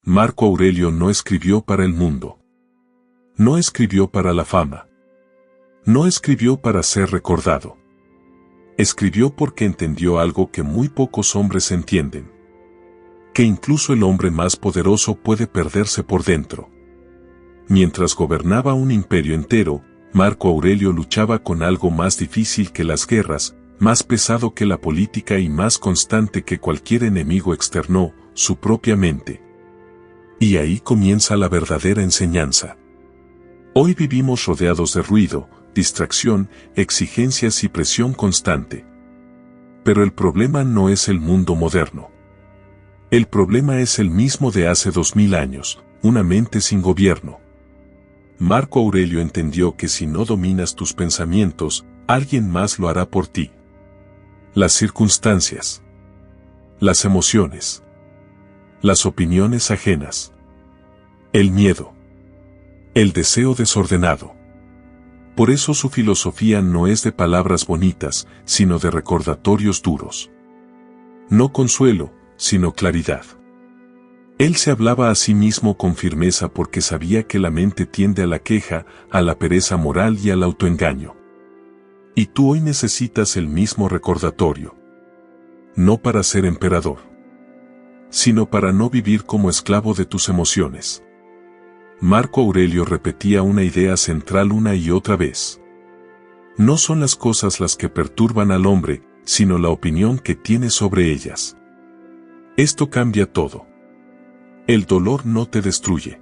Marco Aurelio no escribió para el mundo. No escribió para la fama. No escribió para ser recordado. Escribió porque entendió algo que muy pocos hombres entienden. Que incluso el hombre más poderoso puede perderse por dentro. Mientras gobernaba un imperio entero, Marco Aurelio luchaba con algo más difícil que las guerras, más pesado que la política y más constante que cualquier enemigo externo, su propia mente. Y ahí comienza la verdadera enseñanza. Hoy vivimos rodeados de ruido, distracción, exigencias y presión constante. Pero el problema no es el mundo moderno. El problema es el mismo de hace 2000 años, una mente sin gobierno. Marco Aurelio entendió que si no dominas tus pensamientos, alguien más lo hará por ti. Las circunstancias, las emociones, las opiniones ajenas, el miedo, el deseo desordenado. Por eso su filosofía no es de palabras bonitas, sino de recordatorios duros. No consuelo, sino claridad. Él se hablaba a sí mismo con firmeza porque sabía que la mente tiende a la queja, a la pereza moral y al autoengaño. Y tú hoy necesitas el mismo recordatorio. No para ser emperador, sino para no vivir como esclavo de tus emociones. Marco Aurelio repetía una idea central una y otra vez. No son las cosas las que perturban al hombre, sino la opinión que tiene sobre ellas. Esto cambia todo. El dolor no te destruye.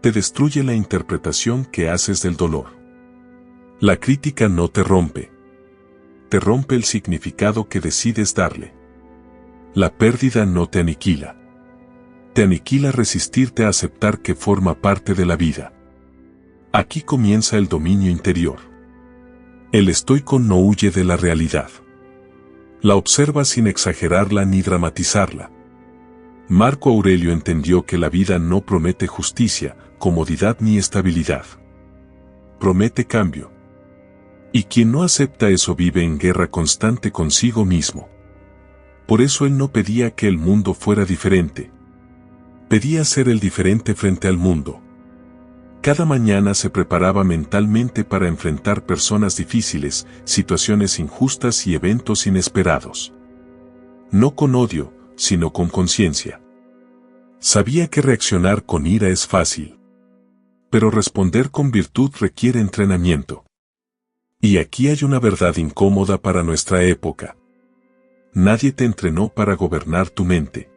Te destruye la interpretación que haces del dolor. La crítica no te rompe. Te rompe el significado que decides darle. La pérdida no te aniquila. Te aniquila resistirte a aceptar que forma parte de la vida. Aquí comienza el dominio interior. El estoico no huye de la realidad. La observa sin exagerarla ni dramatizarla. Marco Aurelio entendió que la vida no promete justicia, comodidad ni estabilidad. Promete cambio. Y quien no acepta eso vive en guerra constante consigo mismo. Por eso él no pedía que el mundo fuera diferente. Pedía ser el diferente frente al mundo. Cada mañana se preparaba mentalmente para enfrentar personas difíciles, situaciones injustas y eventos inesperados. No con odio, sino con conciencia. Sabía que reaccionar con ira es fácil. Pero responder con virtud requiere entrenamiento. Y aquí hay una verdad incómoda para nuestra época. Nadie te entrenó para gobernar tu mente.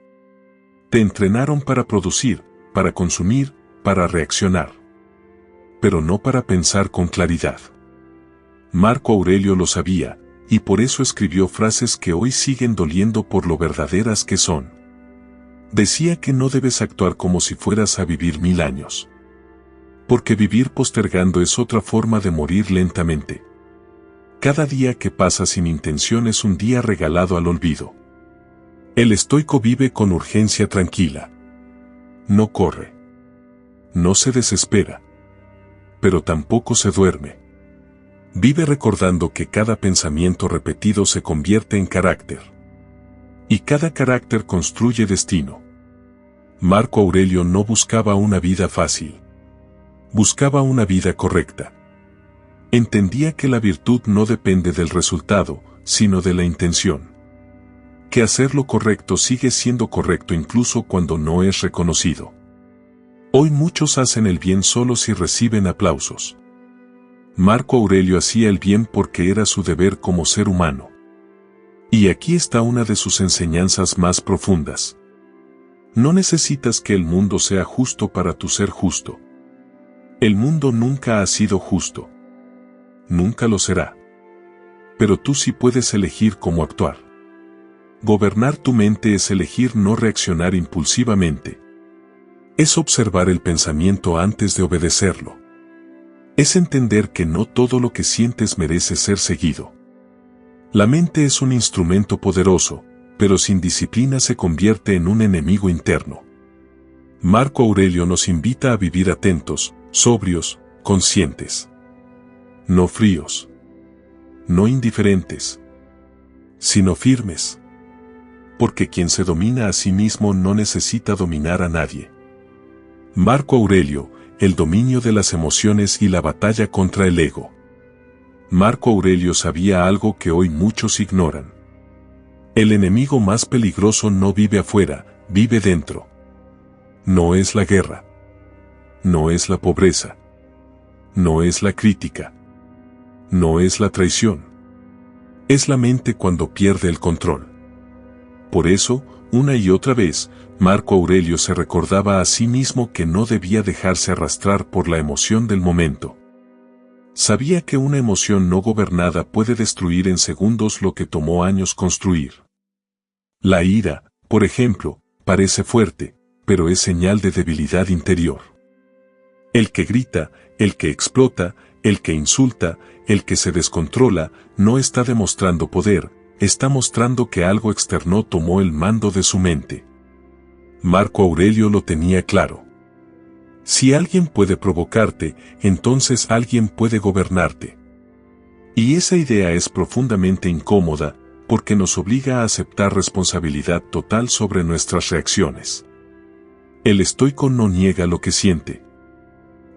Te entrenaron para producir, para consumir, para reaccionar. Pero no para pensar con claridad. Marco Aurelio lo sabía, y por eso escribió frases que hoy siguen doliendo por lo verdaderas que son. Decía que no debes actuar como si fueras a vivir 1000 años. Porque vivir postergando es otra forma de morir lentamente. Cada día que pasa sin intención es un día regalado al olvido. El estoico vive con urgencia tranquila. No corre. No se desespera. Pero tampoco se duerme. Vive recordando que cada pensamiento repetido se convierte en carácter. Y cada carácter construye destino. Marco Aurelio no buscaba una vida fácil. Buscaba una vida correcta. Entendía que la virtud no depende del resultado, sino de la intención. Que hacer lo correcto sigue siendo correcto incluso cuando no es reconocido. Hoy muchos hacen el bien solo si reciben aplausos. Marco Aurelio hacía el bien porque era su deber como ser humano. Y aquí está una de sus enseñanzas más profundas. No necesitas que el mundo sea justo para tu ser justo. El mundo nunca ha sido justo. Nunca lo será. Pero tú sí puedes elegir cómo actuar. Gobernar tu mente es elegir no reaccionar impulsivamente. Es observar el pensamiento antes de obedecerlo. Es entender que no todo lo que sientes merece ser seguido. La mente es un instrumento poderoso, pero sin disciplina se convierte en un enemigo interno. Marco Aurelio nos invita a vivir atentos, sobrios, conscientes. No fríos. No indiferentes. Sino firmes. porque quien se domina a sí mismo no necesita dominar a nadie. Marco Aurelio, el dominio de las emociones y la batalla contra el ego. Marco Aurelio sabía algo que hoy muchos ignoran. El enemigo más peligroso no vive afuera, vive dentro. No es la guerra. No es la pobreza. No es la crítica. No es la traición. Es la mente cuando pierde el control. Por eso, una y otra vez, Marco Aurelio se recordaba a sí mismo que no debía dejarse arrastrar por la emoción del momento. Sabía que una emoción no gobernada puede destruir en segundos lo que tomó años construir. La ira, por ejemplo, parece fuerte, pero es señal de debilidad interior. El que grita, el que explota, el que insulta, el que se descontrola, no está demostrando poder, está mostrando que algo externo tomó el mando de su mente. Marco Aurelio lo tenía claro. Si alguien puede provocarte, entonces alguien puede gobernarte. Y esa idea es profundamente incómoda, porque nos obliga a aceptar responsabilidad total sobre nuestras reacciones. El estoico no niega lo que siente,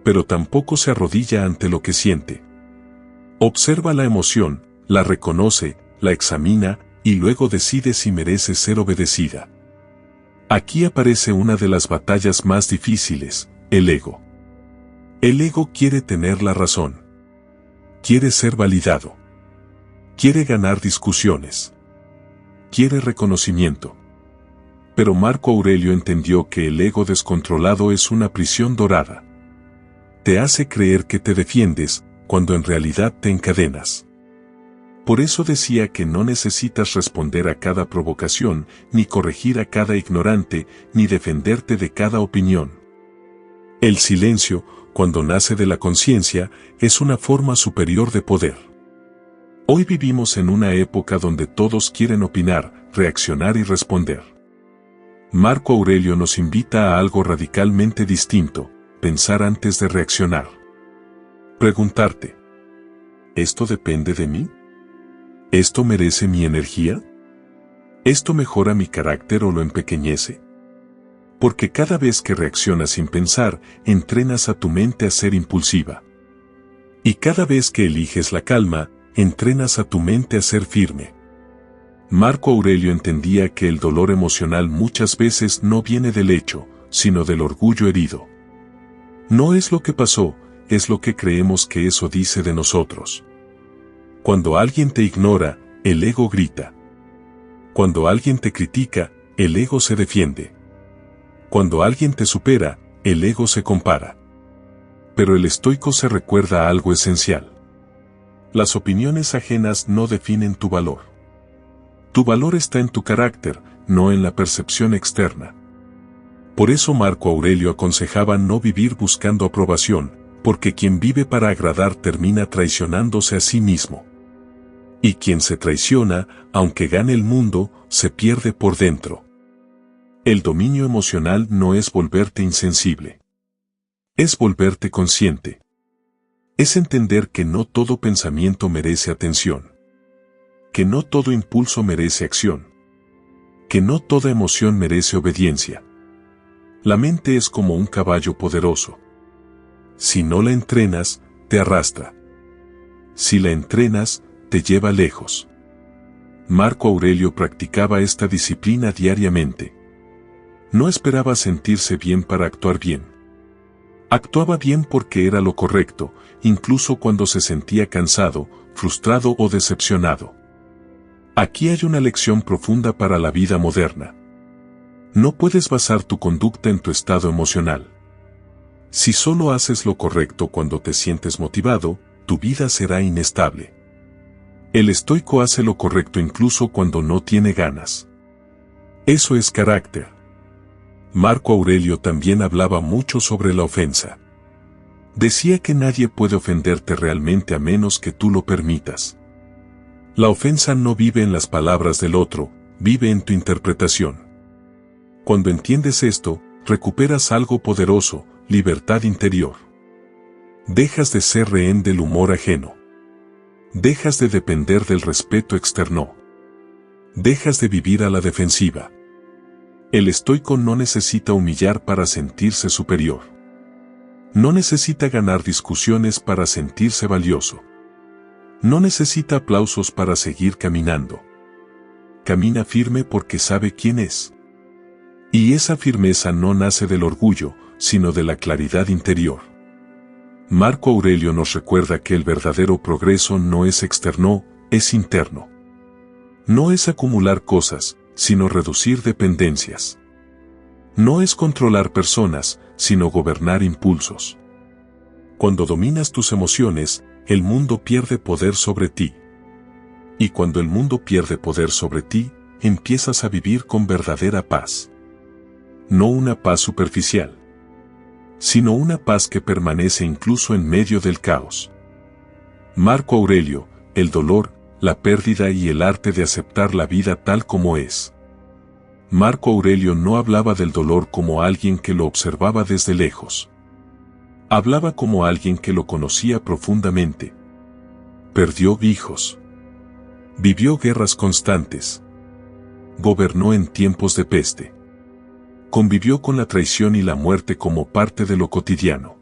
pero tampoco se arrodilla ante lo que siente. Observa la emoción, la reconoce, la examina, y luego decide si merece ser obedecida. Aquí aparece una de las batallas más difíciles, el ego. El ego quiere tener la razón. Quiere ser validado. Quiere ganar discusiones. Quiere reconocimiento. Pero Marco Aurelio entendió que el ego descontrolado es una prisión dorada. Te hace creer que te defiendes, cuando en realidad te encadenas. Por eso decía que no necesitas responder a cada provocación, ni corregir a cada ignorante, ni defenderte de cada opinión. El silencio, cuando nace de la conciencia, es una forma superior de poder. Hoy vivimos en una época donde todos quieren opinar, reaccionar y responder. Marco Aurelio nos invita a algo radicalmente distinto: pensar antes de reaccionar. Preguntarte: ¿esto depende de mí? ¿Esto merece mi energía? ¿Esto mejora mi carácter o lo empequeñece? Porque cada vez que reaccionas sin pensar, entrenas a tu mente a ser impulsiva. Y cada vez que eliges la calma, entrenas a tu mente a ser firme. Marco Aurelio entendía que el dolor emocional muchas veces no viene del hecho, sino del orgullo herido. No es lo que pasó, es lo que creemos que eso dice de nosotros. Cuando alguien te ignora, el ego grita. Cuando alguien te critica, el ego se defiende. Cuando alguien te supera, el ego se compara. Pero el estoico se recuerda algo esencial. Las opiniones ajenas no definen tu valor. Tu valor está en tu carácter, no en la percepción externa. Por eso Marco Aurelio aconsejaba no vivir buscando aprobación, porque quien vive para agradar termina traicionándose a sí mismo. Y quien se traiciona, aunque gane el mundo, se pierde por dentro. El dominio emocional no es volverte insensible. Es volverte consciente. Es entender que no todo pensamiento merece atención. Que no todo impulso merece acción. Que no toda emoción merece obediencia. La mente es como un caballo poderoso. Si no la entrenas, te arrastra. Si la entrenas, te lleva lejos. Marco Aurelio practicaba esta disciplina diariamente. No esperaba sentirse bien para actuar bien. Actuaba bien porque era lo correcto, incluso cuando se sentía cansado, frustrado o decepcionado. Aquí hay una lección profunda para la vida moderna. No puedes basar tu conducta en tu estado emocional. Si solo haces lo correcto cuando te sientes motivado, tu vida será inestable. El estoico hace lo correcto incluso cuando no tiene ganas. Eso es carácter. Marco Aurelio también hablaba mucho sobre la ofensa. Decía que nadie puede ofenderte realmente a menos que tú lo permitas. La ofensa no vive en las palabras del otro, vive en tu interpretación. Cuando entiendes esto, recuperas algo poderoso, libertad interior. Dejas de ser rehén del humor ajeno. Dejas de depender del respeto externo. Dejas de vivir a la defensiva. El estoico no necesita humillar para sentirse superior. No necesita ganar discusiones para sentirse valioso. No necesita aplausos para seguir caminando. Camina firme porque sabe quién es. Y esa firmeza no nace del orgullo, sino de la claridad interior. Marco Aurelio nos recuerda que el verdadero progreso no es externo, es interno. No es acumular cosas, sino reducir dependencias. No es controlar personas, sino gobernar impulsos. Cuando dominas tus emociones, el mundo pierde poder sobre ti. Y cuando el mundo pierde poder sobre ti, empiezas a vivir con verdadera paz. No una paz superficial, sino una paz que permanece incluso en medio del caos. Marco Aurelio, el dolor, la pérdida y el arte de aceptar la vida tal como es. Marco Aurelio no hablaba del dolor como alguien que lo observaba desde lejos. Hablaba como alguien que lo conocía profundamente. Perdió hijos. Vivió guerras constantes. Gobernó en tiempos de peste. Convivió con la traición y la muerte como parte de lo cotidiano.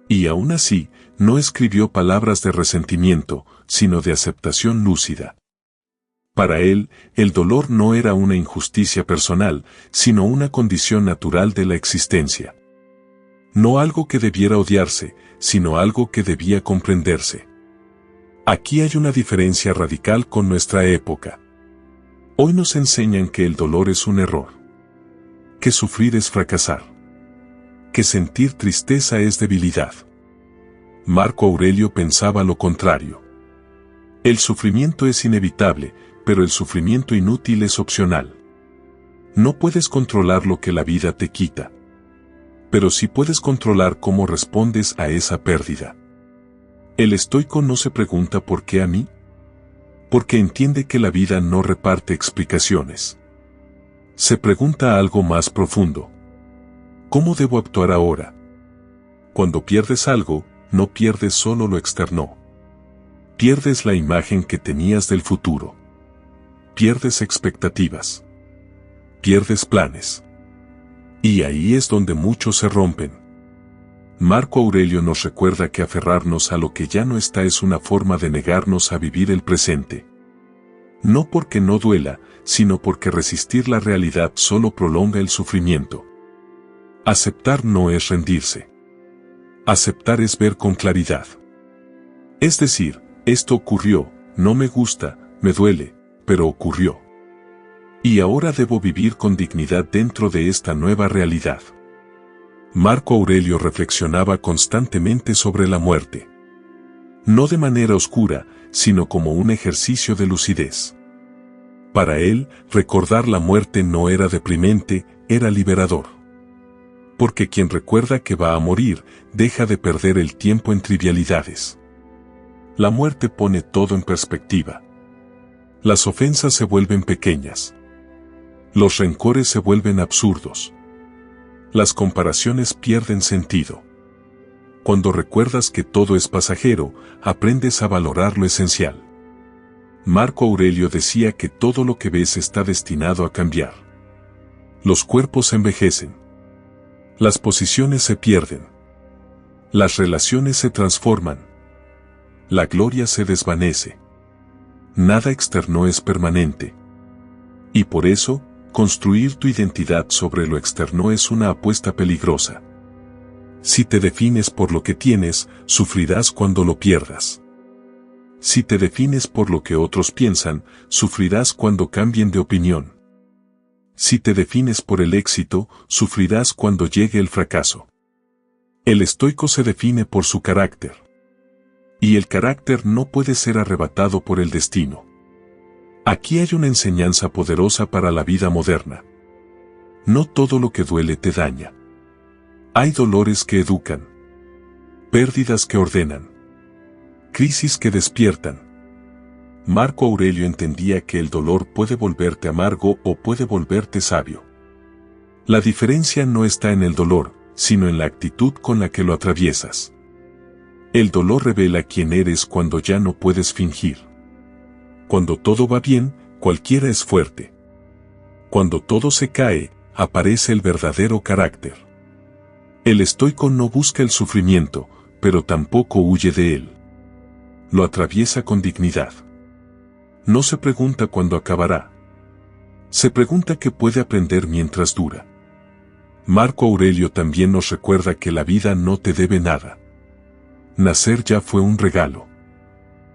Y aún así, no escribió palabras de resentimiento, sino de aceptación lúcida. Para él, el dolor no era una injusticia personal, sino una condición natural de la existencia. No algo que debiera odiarse, sino algo que debía comprenderse. Aquí hay una diferencia radical con nuestra época. Hoy nos enseñan que el dolor es un error. Que sufrir es fracasar. Que sentir tristeza es debilidad. Marco Aurelio pensaba lo contrario. El sufrimiento es inevitable, pero el sufrimiento inútil es opcional. No puedes controlar lo que la vida te quita. Pero sí puedes controlar cómo respondes a esa pérdida. El estoico no se pregunta ¿por qué a mí? Porque entiende que la vida no reparte explicaciones. Se pregunta algo más profundo. ¿Cómo debo actuar ahora? Cuando pierdes algo, no pierdes solo lo externo. Pierdes la imagen que tenías del futuro. Pierdes expectativas. Pierdes planes. Y ahí es donde muchos se rompen. Marco Aurelio nos recuerda que aferrarnos a lo que ya no está es una forma de negarnos a vivir el presente. No porque no duela, sino porque resistir la realidad solo prolonga el sufrimiento. Aceptar no es rendirse. Aceptar es ver con claridad. Es decir, esto ocurrió, no me gusta, me duele, pero ocurrió. Y ahora debo vivir con dignidad dentro de esta nueva realidad. Marco Aurelio reflexionaba constantemente sobre la muerte. No de manera oscura, sino como un ejercicio de lucidez. Para él, recordar la muerte no era deprimente, era liberador. Porque quien recuerda que va a morir, deja de perder el tiempo en trivialidades. La muerte pone todo en perspectiva. Las ofensas se vuelven pequeñas. Los rencores se vuelven absurdos. Las comparaciones pierden sentido. Cuando recuerdas que todo es pasajero, aprendes a valorar lo esencial. Marco Aurelio decía que todo lo que ves está destinado a cambiar. Los cuerpos envejecen. Las posiciones se pierden. Las relaciones se transforman. La gloria se desvanece. Nada externo es permanente. Y por eso, construir tu identidad sobre lo externo es una apuesta peligrosa. Si te defines por lo que tienes, sufrirás cuando lo pierdas. Si te defines por lo que otros piensan, sufrirás cuando cambien de opinión. Si te defines por el éxito, sufrirás cuando llegue el fracaso. El estoico se define por su carácter. Y el carácter no puede ser arrebatado por el destino. Aquí hay una enseñanza poderosa para la vida moderna. No todo lo que duele te daña. Hay dolores que educan. Pérdidas que ordenan. Crisis que despiertan. Marco Aurelio entendía que el dolor puede volverte amargo o puede volverte sabio. La diferencia no está en el dolor, sino en la actitud con la que lo atraviesas. El dolor revela quién eres cuando ya no puedes fingir. Cuando todo va bien, cualquiera es fuerte. Cuando todo se cae, aparece el verdadero carácter. El estoico no busca el sufrimiento, pero tampoco huye de él. Lo atraviesa con dignidad. No se pregunta cuándo acabará. Se pregunta qué puede aprender mientras dura. Marco Aurelio también nos recuerda que la vida no te debe nada. Nacer ya fue un regalo.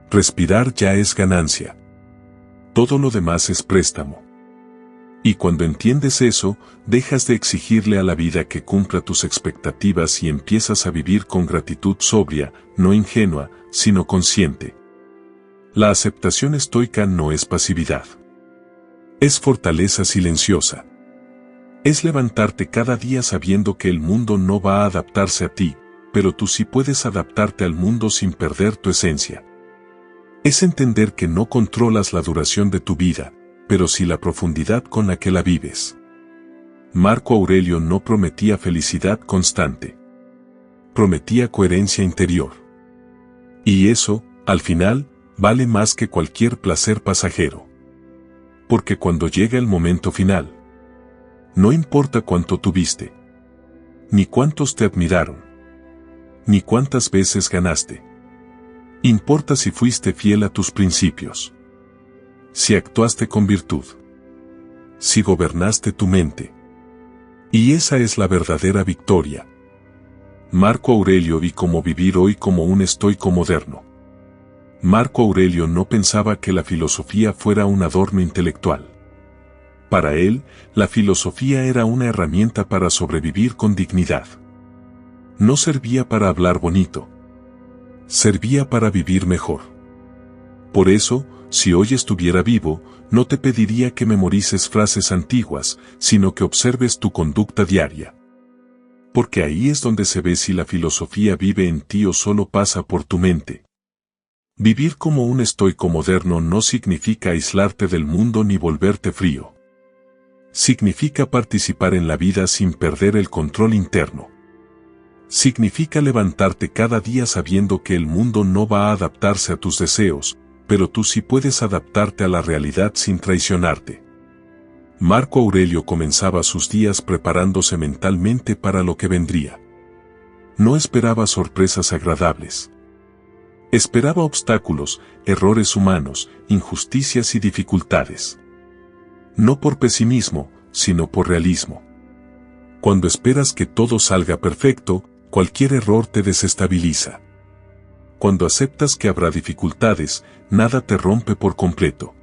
Respirar ya es ganancia. Todo lo demás es préstamo. Y cuando entiendes eso, dejas de exigirle a la vida que cumpla tus expectativas y empiezas a vivir con gratitud sobria, no ingenua, sino consciente. La aceptación estoica no es pasividad. Es fortaleza silenciosa. Es levantarte cada día sabiendo que el mundo no va a adaptarse a ti, pero tú sí puedes adaptarte al mundo sin perder tu esencia. Es entender que no controlas la duración de tu vida, pero sí la profundidad con la que la vives. Marco Aurelio no prometía felicidad constante. Prometía coherencia interior. Y eso, al final, vale más que cualquier placer pasajero. Porque cuando llega el momento final, no importa cuánto tuviste, ni cuántos te admiraron, ni cuántas veces ganaste. Importa si fuiste fiel a tus principios. Si actuaste con virtud. Si gobernaste tu mente. Y esa es la verdadera victoria. Marco Aurelio vi cómo vivir hoy como un estoico moderno. Marco Aurelio no pensaba que la filosofía fuera un adorno intelectual. Para él, la filosofía era una herramienta para sobrevivir con dignidad. No servía para hablar bonito. Servía para vivir mejor. Por eso, si hoy estuviera vivo, no te pediría que memorices frases antiguas, sino que observes tu conducta diaria. Porque ahí es donde se ve si la filosofía vive en ti o solo pasa por tu mente. Vivir como un estoico moderno no significa aislarte del mundo ni volverte frío. Significa participar en la vida sin perder el control interno. Significa levantarte cada día sabiendo que el mundo no va a adaptarse a tus deseos, pero tú sí puedes adaptarte a la realidad sin traicionarte. Marco Aurelio comenzaba sus días preparándose mentalmente para lo que vendría. No esperaba sorpresas agradables. Esperaba obstáculos, errores humanos, injusticias y dificultades. No por pesimismo, sino por realismo. Cuando esperas que todo salga perfecto, cualquier error te desestabiliza. Cuando aceptas que habrá dificultades, nada te rompe por completo.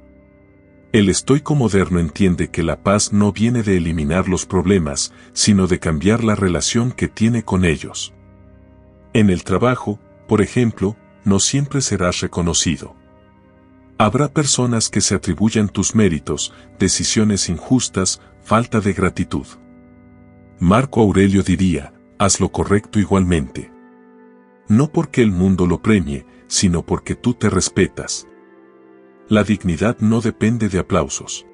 El estoico moderno entiende que la paz no viene de eliminar los problemas, sino de cambiar la relación que tiene con ellos. En el trabajo, por ejemplo, no siempre serás reconocido. Habrá personas que se atribuyan tus méritos, decisiones injustas, falta de gratitud. Marco Aurelio diría, haz lo correcto igualmente. No porque el mundo lo premie, sino porque tú te respetas. La dignidad no depende de aplausos.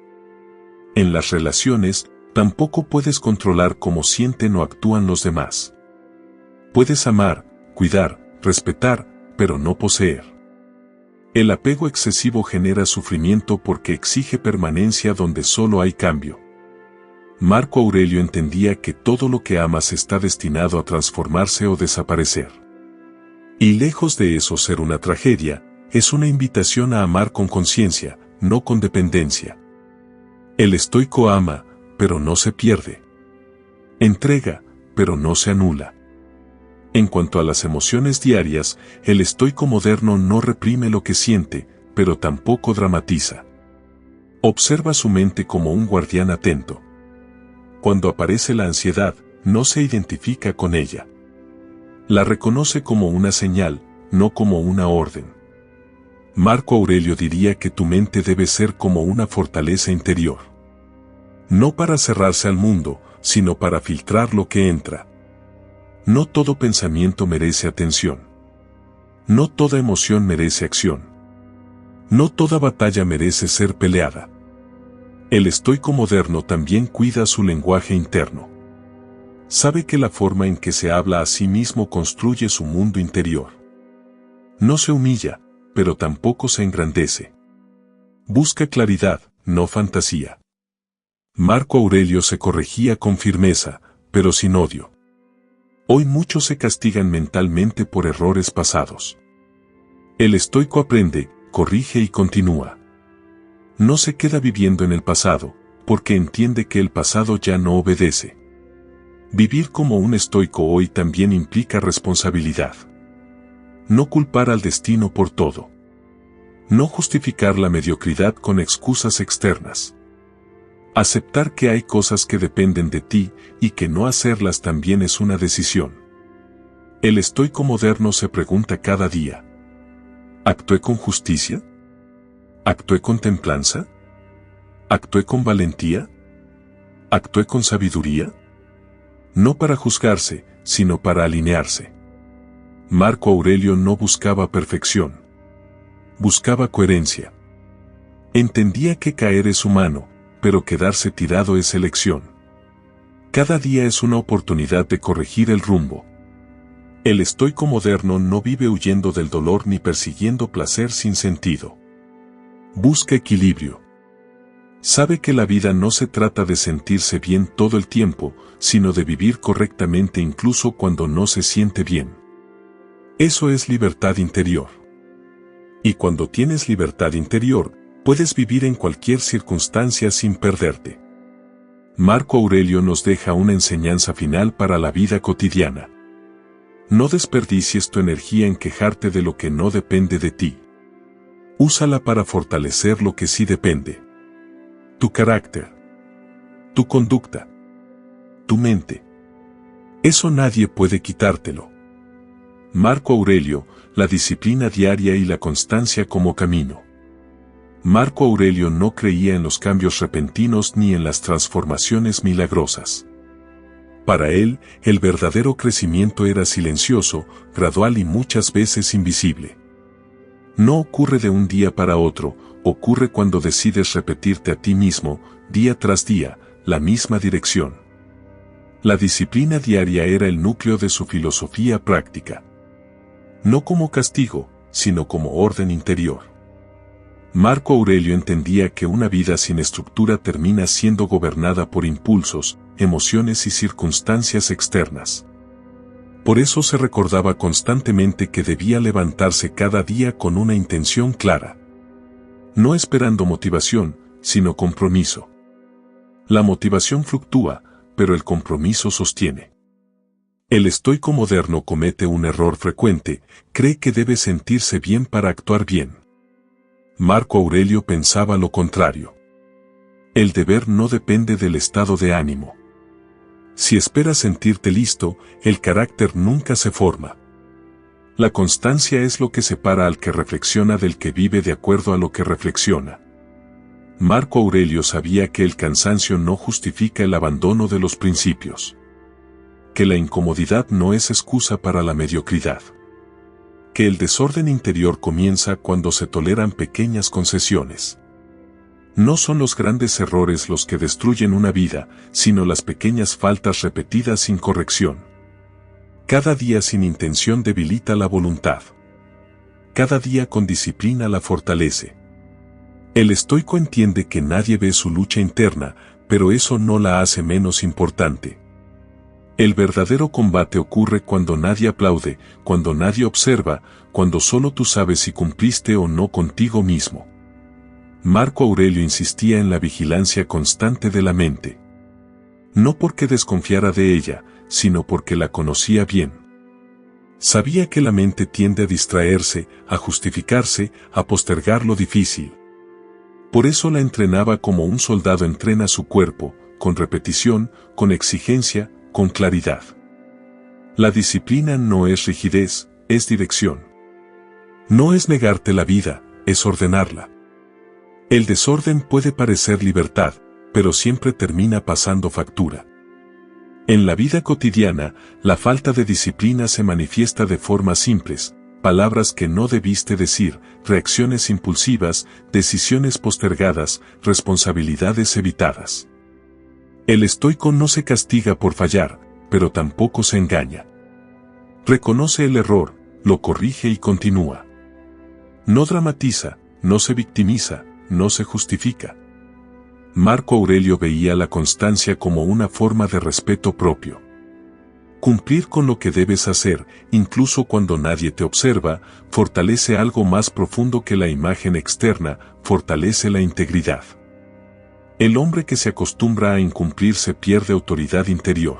En las relaciones, tampoco puedes controlar cómo sienten o actúan los demás. Puedes amar, cuidar, respetar, pero no poseer. El apego excesivo genera sufrimiento porque exige permanencia donde solo hay cambio. Marco Aurelio entendía que todo lo que amas está destinado a transformarse o desaparecer. Y lejos de eso ser una tragedia, es una invitación a amar con conciencia, no con dependencia. El estoico ama, pero no se pierde. Entrega, pero no se anula. En cuanto a las emociones diarias, el estoico moderno no reprime lo que siente, pero tampoco dramatiza. Observa su mente como un guardián atento. Cuando aparece la ansiedad, no se identifica con ella. La reconoce como una señal, no como una orden. Marco Aurelio diría que tu mente debe ser como una fortaleza interior. No para cerrarse al mundo, sino para filtrar lo que entra. No todo pensamiento merece atención. No toda emoción merece acción. No toda batalla merece ser peleada. El estoico moderno también cuida su lenguaje interno. Sabe que la forma en que se habla a sí mismo construye su mundo interior. No se humilla, pero tampoco se engrandece. Busca claridad, no fantasía. Marco Aurelio se corregía con firmeza, pero sin odio. Hoy muchos se castigan mentalmente por errores pasados. El estoico aprende, corrige y continúa. No se queda viviendo en el pasado, porque entiende que el pasado ya no obedece. Vivir como un estoico hoy también implica responsabilidad. No culpar al destino por todo. No justificar la mediocridad con excusas externas. Aceptar que hay cosas que dependen de ti y que no hacerlas también es una decisión. El estoico moderno se pregunta cada día: ¿actué con justicia? ¿Actué con templanza? ¿Actué con valentía? ¿Actué con sabiduría? No para juzgarse, sino para alinearse. Marco Aurelio no buscaba perfección. Buscaba coherencia. Entendía que caer es humano, pero quedarse tirado es elección. Cada día es una oportunidad de corregir el rumbo. El estoico moderno no vive huyendo del dolor ni persiguiendo placer sin sentido. Busca equilibrio. Sabe que la vida no se trata de sentirse bien todo el tiempo, sino de vivir correctamente incluso cuando no se siente bien. Eso es libertad interior. Y cuando tienes libertad interior, puedes vivir en cualquier circunstancia sin perderte. Marco Aurelio nos deja una enseñanza final para la vida cotidiana. No desperdicies tu energía en quejarte de lo que no depende de ti. Úsala para fortalecer lo que sí depende. Tu carácter. Tu conducta. Tu mente. Eso nadie puede quitártelo. Marco Aurelio, la disciplina diaria y la constancia como camino. Marco Aurelio no creía en los cambios repentinos ni en las transformaciones milagrosas. Para él, el verdadero crecimiento era silencioso, gradual y muchas veces invisible. No ocurre de un día para otro, ocurre cuando decides repetirte a ti mismo, día tras día, la misma dirección. La disciplina diaria era el núcleo de su filosofía práctica. No como castigo, sino como orden interior. Marco Aurelio entendía que una vida sin estructura termina siendo gobernada por impulsos, emociones y circunstancias externas. Por eso se recordaba constantemente que debía levantarse cada día con una intención clara. No esperando motivación, sino compromiso. La motivación fluctúa, pero el compromiso sostiene. El estoico moderno comete un error frecuente, cree que debe sentirse bien para actuar bien. Marco Aurelio pensaba lo contrario. El deber no depende del estado de ánimo. Si esperas sentirte listo, el carácter nunca se forma. La constancia es lo que separa al que reflexiona del que vive de acuerdo a lo que reflexiona. Marco Aurelio sabía que el cansancio no justifica el abandono de los principios. Que la incomodidad no es excusa para la mediocridad. Que el desorden interior comienza cuando se toleran pequeñas concesiones. No son los grandes errores los que destruyen una vida, sino las pequeñas faltas repetidas sin corrección. Cada día sin intención debilita la voluntad. Cada día con disciplina la fortalece. El estoico entiende que nadie ve su lucha interna, pero eso no la hace menos importante. El verdadero combate ocurre cuando nadie aplaude, cuando nadie observa, cuando solo tú sabes si cumpliste o no contigo mismo. Marco Aurelio insistía en la vigilancia constante de la mente. No porque desconfiara de ella, sino porque la conocía bien. Sabía que la mente tiende a distraerse, a justificarse, a postergar lo difícil. Por eso la entrenaba como un soldado entrena su cuerpo, con repetición, con exigencia, con claridad. La disciplina no es rigidez, es dirección. No es negarte la vida, es ordenarla. El desorden puede parecer libertad, pero siempre termina pasando factura. En la vida cotidiana, la falta de disciplina se manifiesta de formas simples, palabras que no debiste decir, reacciones impulsivas, decisiones postergadas, responsabilidades evitadas. El estoico no se castiga por fallar, pero tampoco se engaña. Reconoce el error, lo corrige y continúa. No dramatiza, no se victimiza, no se justifica. Marco Aurelio veía la constancia como una forma de respeto propio. Cumplir con lo que debes hacer, incluso cuando nadie te observa, fortalece algo más profundo que la imagen externa, fortalece la integridad. El hombre que se acostumbra a incumplirse pierde autoridad interior.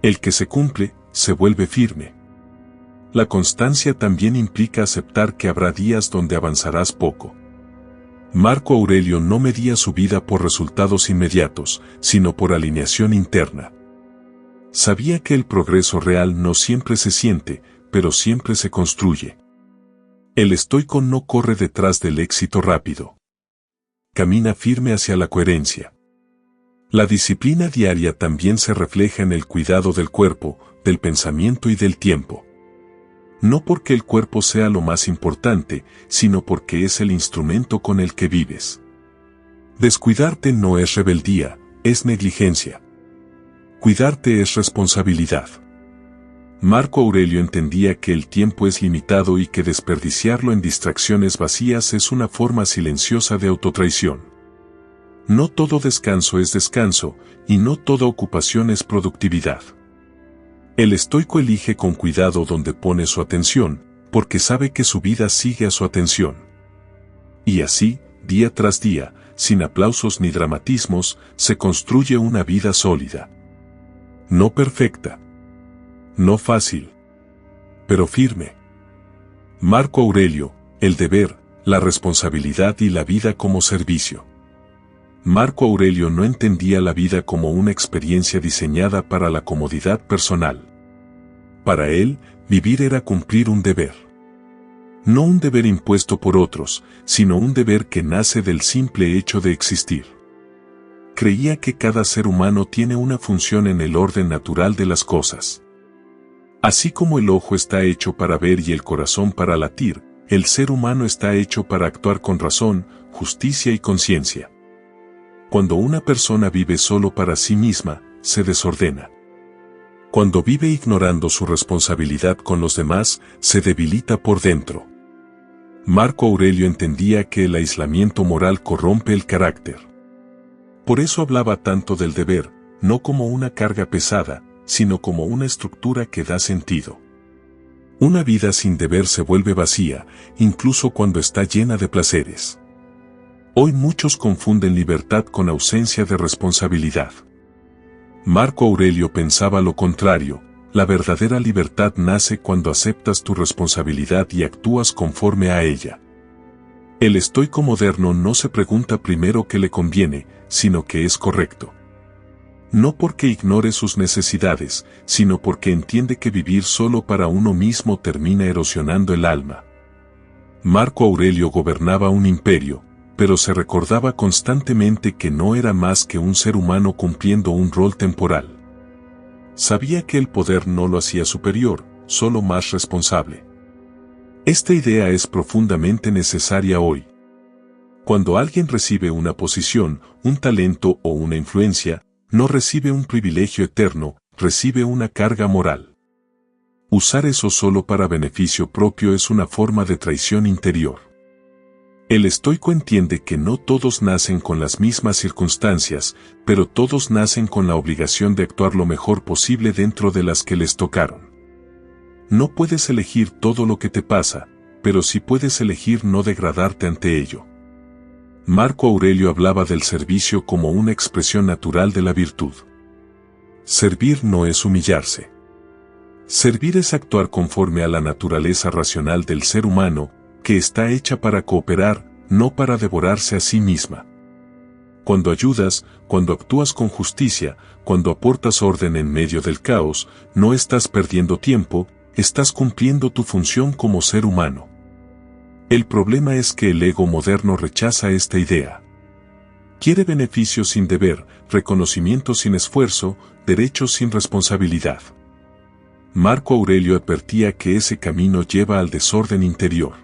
El que se cumple, se vuelve firme. La constancia también implica aceptar que habrá días donde avanzarás poco. Marco Aurelio no medía su vida por resultados inmediatos, sino por alineación interna. Sabía que el progreso real no siempre se siente, pero siempre se construye. El estoico no corre detrás del éxito rápido. Camina firme hacia la coherencia. La disciplina diaria también se refleja en el cuidado del cuerpo, del pensamiento y del tiempo. No porque el cuerpo sea lo más importante, sino porque es el instrumento con el que vives. Descuidarte no es rebeldía, es negligencia. Cuidarte es responsabilidad. Marco Aurelio entendía que el tiempo es limitado y que desperdiciarlo en distracciones vacías es una forma silenciosa de autotraición. No todo descanso es descanso, y no toda ocupación es productividad. El estoico elige con cuidado donde pone su atención, porque sabe que su vida sigue a su atención. Y así, día tras día, sin aplausos ni dramatismos, se construye una vida sólida. No perfecta. No fácil. Pero firme. Marco Aurelio, el deber, la responsabilidad y la vida como servicio. Marco Aurelio no entendía la vida como una experiencia diseñada para la comodidad personal. Para él, vivir era cumplir un deber. No un deber impuesto por otros, sino un deber que nace del simple hecho de existir. Creía que cada ser humano tiene una función en el orden natural de las cosas. Así como el ojo está hecho para ver y el corazón para latir, el ser humano está hecho para actuar con razón, justicia y conciencia. Cuando una persona vive solo para sí misma, se desordena. Cuando vive ignorando su responsabilidad con los demás, se debilita por dentro. Marco Aurelio entendía que el aislamiento moral corrompe el carácter. Por eso hablaba tanto del deber, no como una carga pesada, sino como una estructura que da sentido. Una vida sin deber se vuelve vacía, incluso cuando está llena de placeres. Hoy muchos confunden libertad con ausencia de responsabilidad. Marco Aurelio pensaba lo contrario: la verdadera libertad nace cuando aceptas tu responsabilidad y actúas conforme a ella. El estoico moderno no se pregunta primero qué le conviene, sino qué es correcto. No porque ignore sus necesidades, sino porque entiende que vivir solo para uno mismo termina erosionando el alma. Marco Aurelio gobernaba un imperio, pero se recordaba constantemente que no era más que un ser humano cumpliendo un rol temporal. Sabía que el poder no lo hacía superior, solo más responsable. Esta idea es profundamente necesaria hoy. Cuando alguien recibe una posición, un talento o una influencia, no recibe un privilegio eterno, recibe una carga moral. Usar eso solo para beneficio propio es una forma de traición interior. El estoico entiende que no todos nacen con las mismas circunstancias, pero todos nacen con la obligación de actuar lo mejor posible dentro de las que les tocaron. No puedes elegir todo lo que te pasa, pero sí puedes elegir no degradarte ante ello. Marco Aurelio hablaba del servicio como una expresión natural de la virtud. Servir no es humillarse. Servir es actuar conforme a la naturaleza racional del ser humano, que está hecha para cooperar, no para devorarse a sí misma. Cuando ayudas, cuando actúas con justicia, cuando aportas orden en medio del caos, no estás perdiendo tiempo, estás cumpliendo tu función como ser humano. El problema es que el ego moderno rechaza esta idea. Quiere beneficios sin deber, reconocimiento sin esfuerzo, derechos sin responsabilidad. Marco Aurelio advertía que ese camino lleva al desorden interior.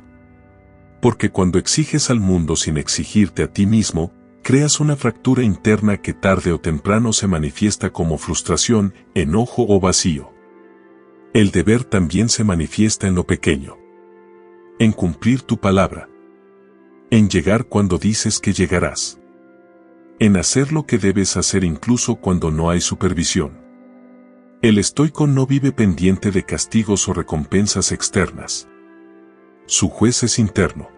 Porque cuando exiges al mundo sin exigirte a ti mismo, creas una fractura interna que tarde o temprano se manifiesta como frustración, enojo o vacío. El deber también se manifiesta en lo pequeño. En cumplir tu palabra. En llegar cuando dices que llegarás. en hacer lo que debes hacer incluso cuando no hay supervisión. El estoico no vive pendiente de castigos o recompensas externas. Su juez es interno.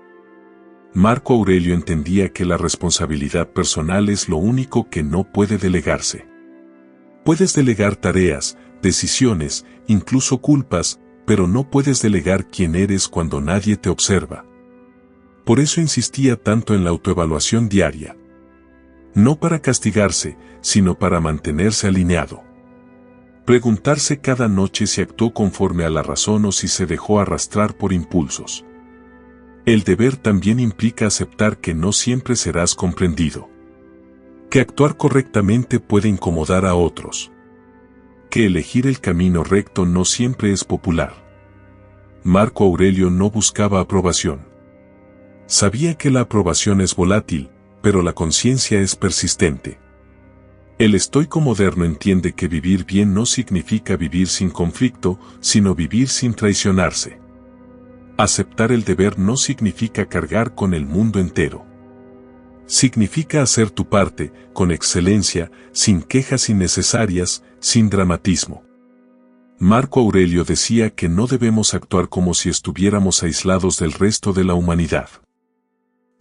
Marco Aurelio entendía que la responsabilidad personal es lo único que no puede delegarse. Puedes delegar tareas, decisiones, incluso culpas, pero no puedes delegar quién eres cuando nadie te observa. Por eso insistía tanto en la autoevaluación diaria. No para castigarse, sino para mantenerse alineado. Preguntarse cada noche si actuó conforme a la razón o si se dejó arrastrar por impulsos. El deber también implica aceptar que no siempre serás comprendido. Que actuar correctamente puede incomodar a otros. Que elegir el camino recto no siempre es popular. Marco Aurelio no buscaba aprobación. Sabía que la aprobación es volátil, pero la conciencia es persistente. El estoico moderno entiende que vivir bien no significa vivir sin conflicto, sino vivir sin traicionarse. Aceptar el deber no significa cargar con el mundo entero. Significa hacer tu parte, con excelencia, sin quejas innecesarias, sin dramatismo. Marco Aurelio decía que no debemos actuar como si estuviéramos aislados del resto de la humanidad.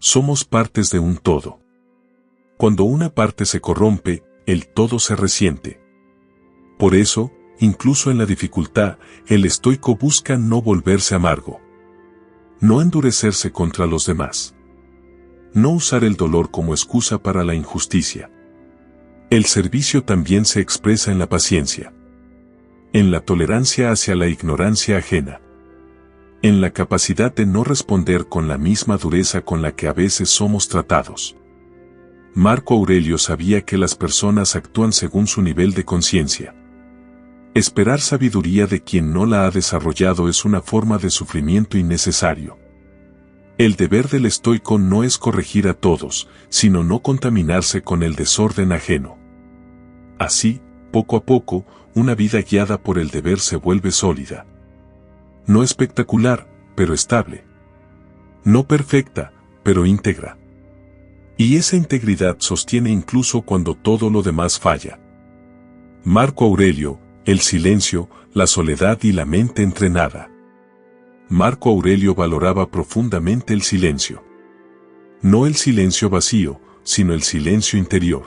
Somos partes de un todo. Cuando una parte se corrompe, el todo se resiente. Por eso, incluso en la dificultad, el estoico busca no volverse amargo. No endurecerse contra los demás. No usar el dolor como excusa para la injusticia. El servicio también se expresa en la paciencia. En la tolerancia hacia la ignorancia ajena. En la capacidad de no responder con la misma dureza con la que a veces somos tratados. Marco Aurelio sabía que las personas actúan según su nivel de conciencia. Esperar sabiduría de quien no la ha desarrollado es una forma de sufrimiento innecesario. El deber del estoico no es corregir a todos, sino no contaminarse con el desorden ajeno. Así, poco a poco, una vida guiada por el deber se vuelve sólida. No espectacular, pero estable. No perfecta, pero íntegra. Y esa integridad sostiene incluso cuando todo lo demás falla. Marco Aurelio, el silencio, la soledad y la mente entrenada. Marco Aurelio valoraba profundamente el silencio. No el silencio vacío, sino el silencio interior.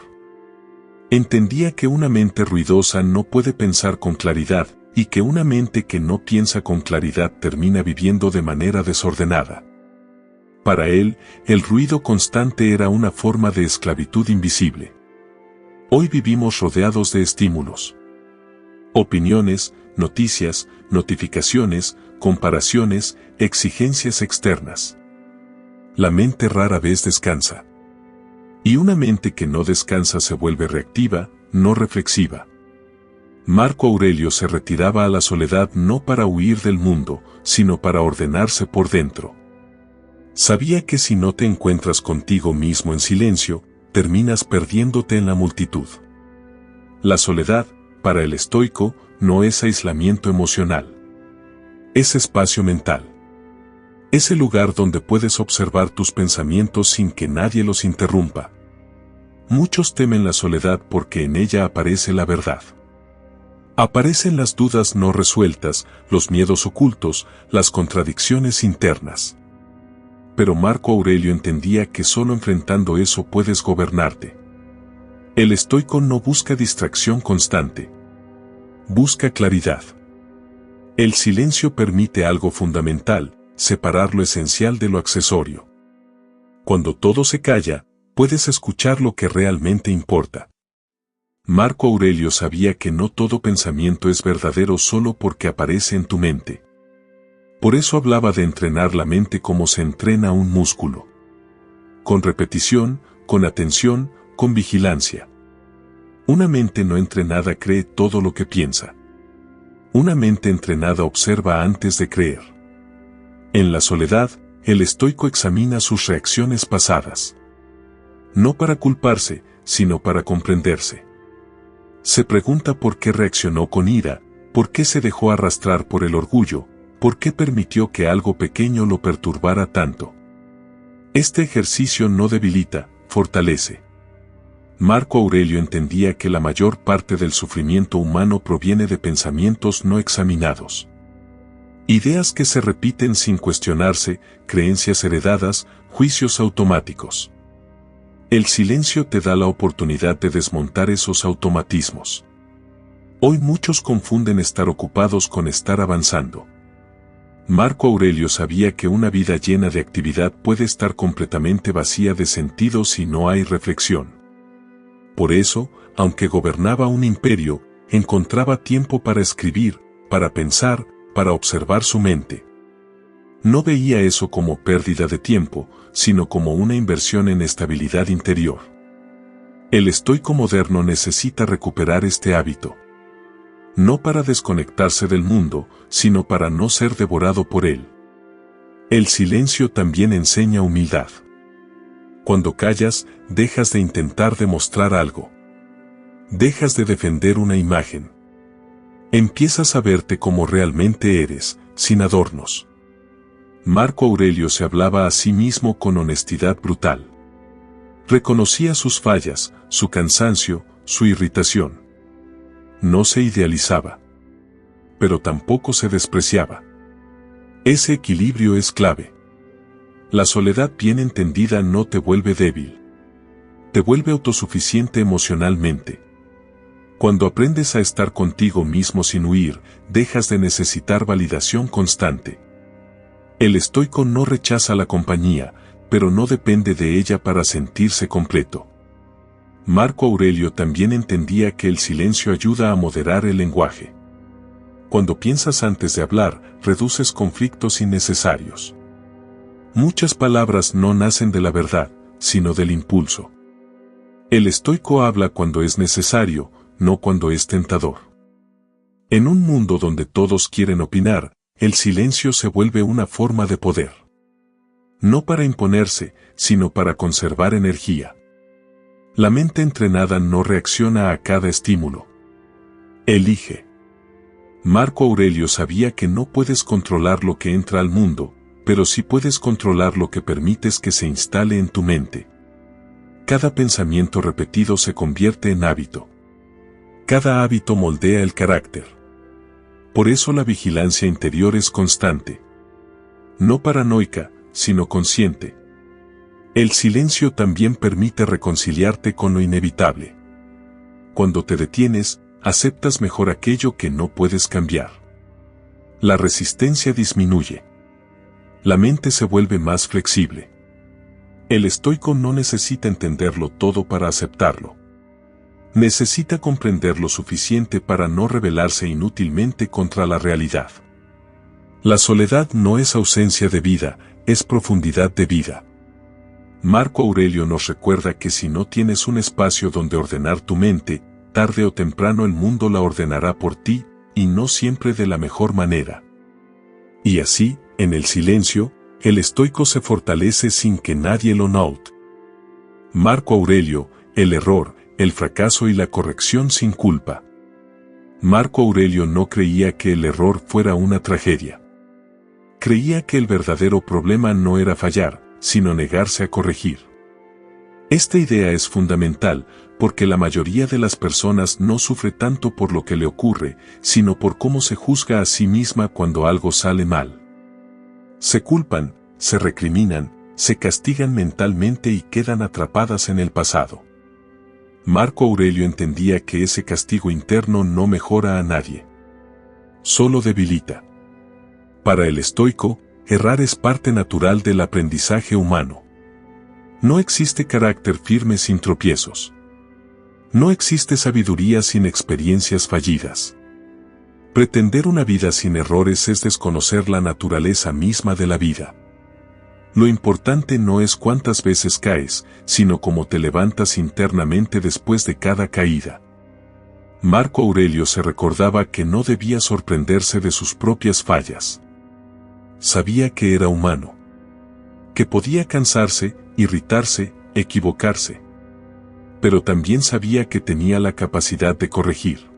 Entendía que una mente ruidosa no puede pensar con claridad, y que una mente que no piensa con claridad termina viviendo de manera desordenada. Para él, el ruido constante era una forma de esclavitud invisible. Hoy vivimos rodeados de estímulos. Opiniones, noticias, notificaciones, comparaciones, exigencias externas. La mente rara vez descansa. Y una mente que no descansa se vuelve reactiva, no reflexiva. Marco Aurelio se retiraba a la soledad no para huir del mundo, sino para ordenarse por dentro. Sabía que si no te encuentras contigo mismo en silencio, terminas perdiéndote en la multitud. La soledad, para el estoico, no es aislamiento emocional. Es espacio mental. Es el lugar donde puedes observar tus pensamientos sin que nadie los interrumpa. Muchos temen la soledad porque en ella aparece la verdad. Aparecen las dudas no resueltas, los miedos ocultos, las contradicciones internas. Pero Marco Aurelio entendía que solo enfrentando eso puedes gobernarte. El estoico no busca distracción constante. Busca claridad. El silencio permite algo fundamental, separar lo esencial de lo accesorio. Cuando todo se calla, puedes escuchar lo que realmente importa. Marco Aurelio sabía que no todo pensamiento es verdadero solo porque aparece en tu mente. Por eso hablaba de entrenar la mente como se entrena un músculo. Con repetición, con atención, con vigilancia. Una mente no entrenada cree todo lo que piensa. Una mente entrenada observa antes de creer. En la soledad, el estoico examina sus reacciones pasadas. No para culparse, sino para comprenderse. Se pregunta por qué reaccionó con ira, por qué se dejó arrastrar por el orgullo, por qué permitió que algo pequeño lo perturbara tanto. Este ejercicio no debilita, fortalece. Marco Aurelio entendía que la mayor parte del sufrimiento humano proviene de pensamientos no examinados. Ideas que se repiten sin cuestionarse, creencias heredadas, juicios automáticos. El silencio te da la oportunidad de desmontar esos automatismos. Hoy muchos confunden estar ocupados con estar avanzando. Marco Aurelio sabía que una vida llena de actividad puede estar completamente vacía de sentido si no hay reflexión. Por eso, aunque gobernaba un imperio, encontraba tiempo para escribir, para pensar, para observar su mente. No veía eso como pérdida de tiempo, sino como una inversión en estabilidad interior. El estoico moderno necesita recuperar este hábito. No para desconectarse del mundo, sino para no ser devorado por él. El silencio también enseña humildad. Cuando callas, dejas de intentar demostrar algo. Dejas de defender una imagen. Empiezas a verte como realmente eres, sin adornos. Marco Aurelio se hablaba a sí mismo con honestidad brutal. Reconocía sus fallas, su cansancio, su irritación. No se idealizaba. Pero tampoco se despreciaba. Ese equilibrio es clave. La soledad bien entendida no te vuelve débil. Te vuelve autosuficiente emocionalmente. Cuando aprendes a estar contigo mismo sin huir, dejas de necesitar validación constante. El estoico no rechaza la compañía, pero no depende de ella para sentirse completo. Marco Aurelio también entendía que el silencio ayuda a moderar el lenguaje. Cuando piensas antes de hablar, reduces conflictos innecesarios. Muchas palabras no nacen de la verdad, sino del impulso. El estoico habla cuando es necesario, no cuando es tentador. En un mundo donde todos quieren opinar, el silencio se vuelve una forma de poder. No para imponerse, sino para conservar energía. La mente entrenada no reacciona a cada estímulo. Elige. Marco Aurelio sabía que no puedes controlar lo que entra al mundo, pero sí puedes controlar lo que permites que se instale en tu mente. Cada pensamiento repetido se convierte en hábito. Cada hábito moldea el carácter. Por eso la vigilancia interior es constante. No paranoica, sino consciente. El silencio también permite reconciliarte con lo inevitable. Cuando te detienes, aceptas mejor aquello que no puedes cambiar. La resistencia disminuye. La mente se vuelve más flexible. El estoico no necesita entenderlo todo para aceptarlo. Necesita comprender lo suficiente para no rebelarse inútilmente contra la realidad. La soledad no es ausencia de vida, es profundidad de vida. Marco Aurelio nos recuerda que si no tienes un espacio donde ordenar tu mente, tarde o temprano el mundo la ordenará por ti, y no siempre de la mejor manera. Y así, en el silencio, el estoico se fortalece sin que nadie lo note. Marco Aurelio, el error, el fracaso y la corrección sin culpa. Marco Aurelio no creía que el error fuera una tragedia. Creía que el verdadero problema no era fallar, sino negarse a corregir. Esta idea es fundamental, porque la mayoría de las personas no sufre tanto por lo que le ocurre, sino por cómo se juzga a sí misma cuando algo sale mal. Se culpan, se recriminan, se castigan mentalmente y quedan atrapadas en el pasado. Marco Aurelio entendía que ese castigo interno no mejora a nadie. Solo debilita. Para el estoico, errar es parte natural del aprendizaje humano. No existe carácter firme sin tropiezos. No existe sabiduría sin experiencias fallidas. Pretender una vida sin errores es desconocer la naturaleza misma de la vida. Lo importante no es cuántas veces caes, sino cómo te levantas internamente después de cada caída. Marco Aurelio se recordaba que no debía sorprenderse de sus propias fallas. Sabía que era humano. Que podía cansarse, irritarse, equivocarse. Pero también sabía que tenía la capacidad de corregir.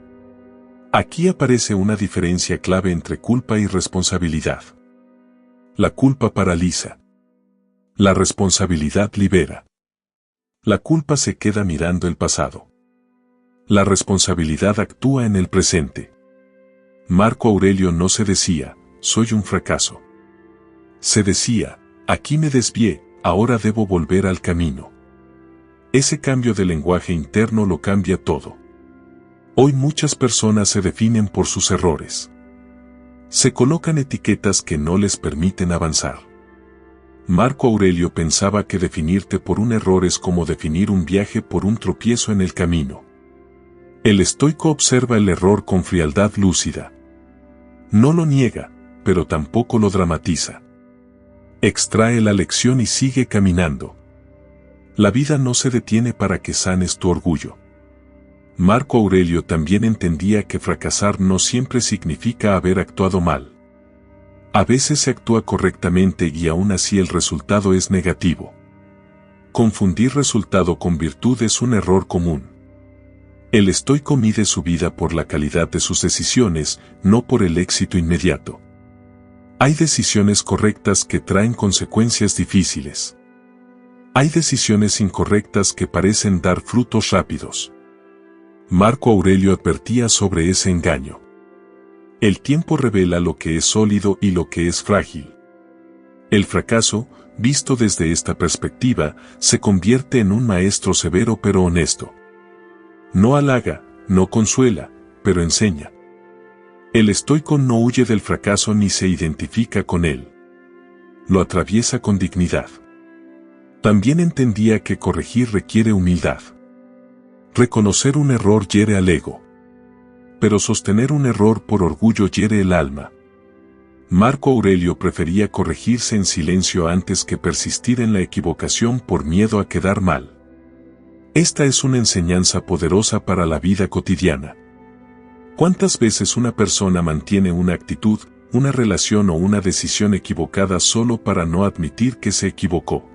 Aquí aparece una diferencia clave entre culpa y responsabilidad. La culpa paraliza. La responsabilidad libera. La culpa se queda mirando el pasado. La responsabilidad actúa en el presente. Marco Aurelio no se decía, soy un fracaso. Se decía, aquí me desvié, ahora debo volver al camino. Ese cambio de lenguaje interno lo cambia todo. Hoy muchas personas se definen por sus errores. Se colocan etiquetas que no les permiten avanzar. Marco Aurelio pensaba que definirte por un error es como definir un viaje por un tropiezo en el camino. El estoico observa el error con frialdad lúcida. No lo niega, pero tampoco lo dramatiza. Extrae la lección y sigue caminando. La vida no se detiene para que sanes tu orgullo. Marco Aurelio también entendía que fracasar no siempre significa haber actuado mal. A veces se actúa correctamente y aún así el resultado es negativo. Confundir resultado con virtud es un error común. El estoico mide su vida por la calidad de sus decisiones, no por el éxito inmediato. Hay decisiones correctas que traen consecuencias difíciles. Hay decisiones incorrectas que parecen dar frutos rápidos. Marco Aurelio advertía sobre ese engaño. El tiempo revela lo que es sólido y lo que es frágil. El fracaso, visto desde esta perspectiva, se convierte en un maestro severo pero honesto. No halaga, no consuela, pero enseña. El estoico no huye del fracaso ni se identifica con él. Lo atraviesa con dignidad. También entendía que corregir requiere humildad. Reconocer un error hiere al ego. Pero sostener un error por orgullo hiere el alma. Marco Aurelio prefería corregirse en silencio antes que persistir en la equivocación por miedo a quedar mal. Esta es una enseñanza poderosa para la vida cotidiana. ¿Cuántas veces una persona mantiene una actitud, una relación o una decisión equivocada solo para no admitir que se equivocó?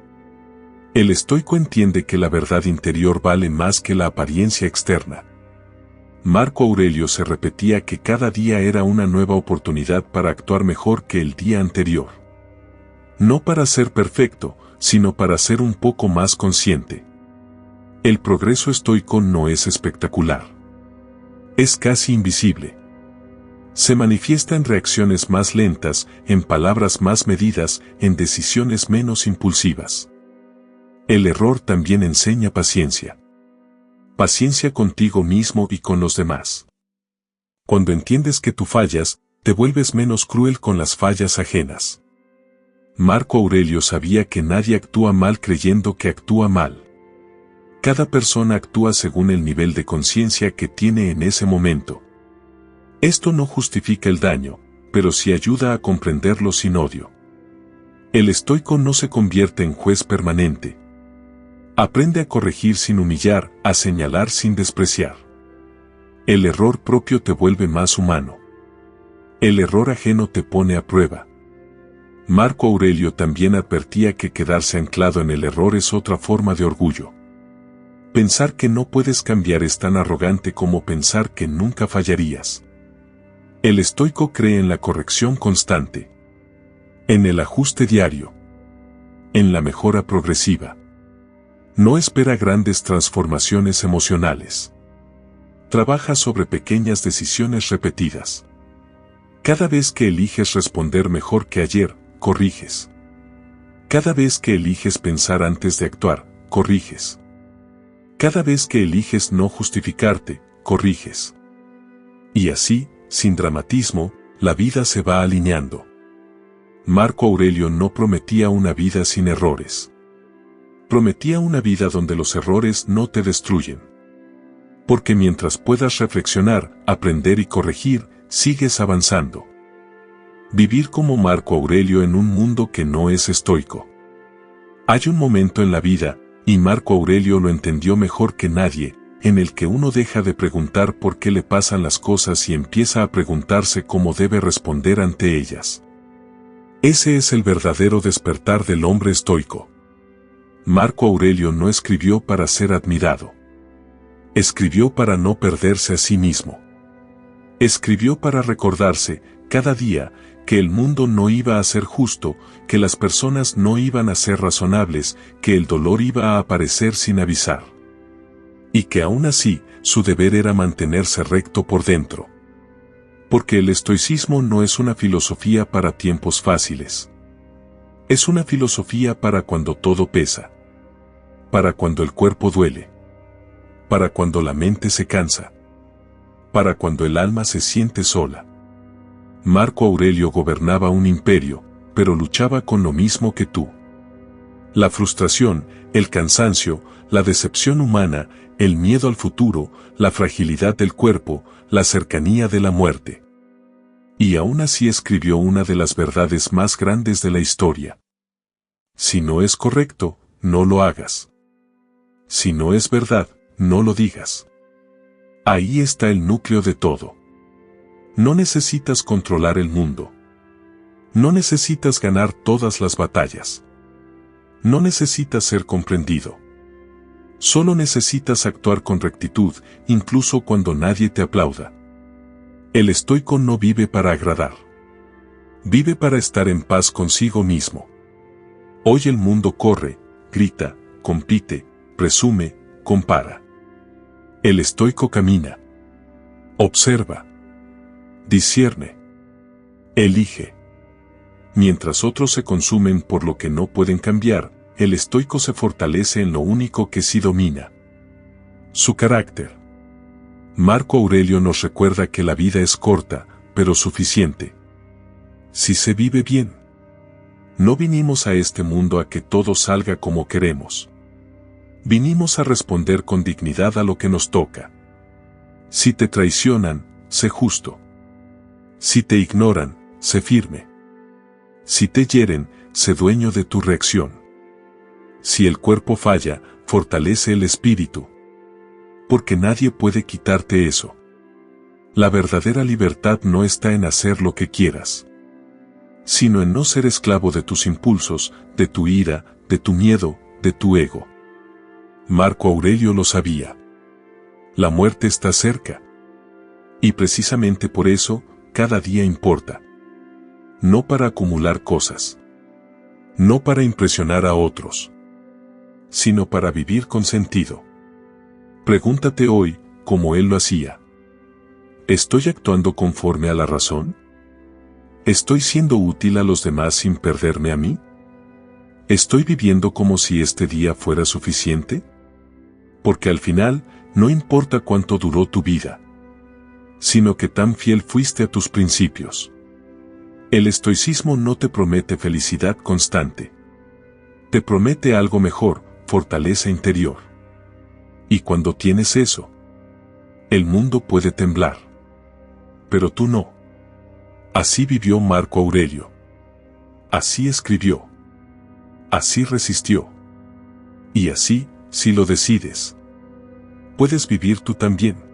El estoico entiende que la verdad interior vale más que la apariencia externa. Marco Aurelio se repetía que cada día era una nueva oportunidad para actuar mejor que el día anterior. No para ser perfecto, sino para ser un poco más consciente. El progreso estoico no es espectacular. Es casi invisible. Se manifiesta en reacciones más lentas, en palabras más medidas, en decisiones menos impulsivas. El error también enseña paciencia. Paciencia contigo mismo y con los demás. Cuando entiendes que tú fallas, te vuelves menos cruel con las fallas ajenas. Marco Aurelio sabía que nadie actúa mal creyendo que actúa mal. Cada persona actúa según el nivel de conciencia que tiene en ese momento. Esto no justifica el daño, pero sí ayuda a comprenderlo sin odio. El estoico no se convierte en juez permanente. Aprende a corregir sin humillar, a señalar sin despreciar. El error propio te vuelve más humano. El error ajeno te pone a prueba. Marco Aurelio también advertía que quedarse anclado en el error es otra forma de orgullo. Pensar que no puedes cambiar es tan arrogante como pensar que nunca fallarías. El estoico cree en la corrección constante, en el ajuste diario, en la mejora progresiva. No espera grandes transformaciones emocionales. Trabaja sobre pequeñas decisiones repetidas. Cada vez que eliges responder mejor que ayer, corriges. Cada vez que eliges pensar antes de actuar, corriges. Cada vez que eliges no justificarte, corriges. Y así, sin dramatismo, la vida se va alineando. Marco Aurelio no prometía una vida sin errores. Prometía una vida donde los errores no te destruyen. Porque mientras puedas reflexionar, aprender y corregir, sigues avanzando. Vivir como Marco Aurelio en un mundo que no es estoico. Hay un momento en la vida, y Marco Aurelio lo entendió mejor que nadie, en el que uno deja de preguntar por qué le pasan las cosas y empieza a preguntarse cómo debe responder ante ellas. Ese es el verdadero despertar del hombre estoico. Marco Aurelio no escribió para ser admirado. Escribió para no perderse a sí mismo. Escribió para recordarse, cada día, que el mundo no iba a ser justo, que las personas no iban a ser razonables, que el dolor iba a aparecer sin avisar. Y que aún así, su deber era mantenerse recto por dentro. Porque el estoicismo no es una filosofía para tiempos fáciles. Es una filosofía para cuando todo pesa. Para cuando el cuerpo duele. Para cuando la mente se cansa. Para cuando el alma se siente sola. Marco Aurelio gobernaba un imperio, pero luchaba con lo mismo que tú. La frustración, el cansancio, la decepción humana, el miedo al futuro, la fragilidad del cuerpo, la cercanía de la muerte. Y aún así escribió una de las verdades más grandes de la historia. Si no es correcto, no lo hagas. Si no es verdad, no lo digas. Ahí está el núcleo de todo. No necesitas controlar el mundo. No necesitas ganar todas las batallas. No necesitas ser comprendido. Solo necesitas actuar con rectitud, incluso cuando nadie te aplauda. El estoico no vive para agradar. Vive para estar en paz consigo mismo. Hoy el mundo corre, grita, compite, presume, compara. El estoico camina. Observa. Discierne. Elige. Mientras otros se consumen por lo que no pueden cambiar, el estoico se fortalece en lo único que sí domina. Su carácter. Marco Aurelio nos recuerda que la vida es corta, pero suficiente. Si se vive bien. No vinimos a este mundo a que todo salga como queremos. Vinimos a responder con dignidad a lo que nos toca. Si te traicionan, sé justo. Si te ignoran, sé firme. Si te hieren, sé dueño de tu reacción. Si el cuerpo falla, fortalece el espíritu. Porque nadie puede quitarte eso. La verdadera libertad no está en hacer lo que quieras, sino en no ser esclavo de tus impulsos, de tu ira, de tu miedo, de tu ego. Marco Aurelio lo sabía. La muerte está cerca. Y precisamente por eso, cada día importa. No para acumular cosas. No para impresionar a otros. Sino para vivir con sentido. Pregúntate hoy, como él lo hacía. ¿Estoy actuando conforme a la razón? ¿Estoy siendo útil a los demás sin perderme a mí? ¿Estoy viviendo como si este día fuera suficiente? Porque al final, no importa cuánto duró tu vida, sino que tan fiel fuiste a tus principios. El estoicismo no te promete felicidad constante. Te promete algo mejor, fortaleza interior. Y cuando tienes eso, el mundo puede temblar. Pero tú no. Así vivió Marco Aurelio. Así escribió. Así resistió. Y así, si lo decides, puedes vivir tú también.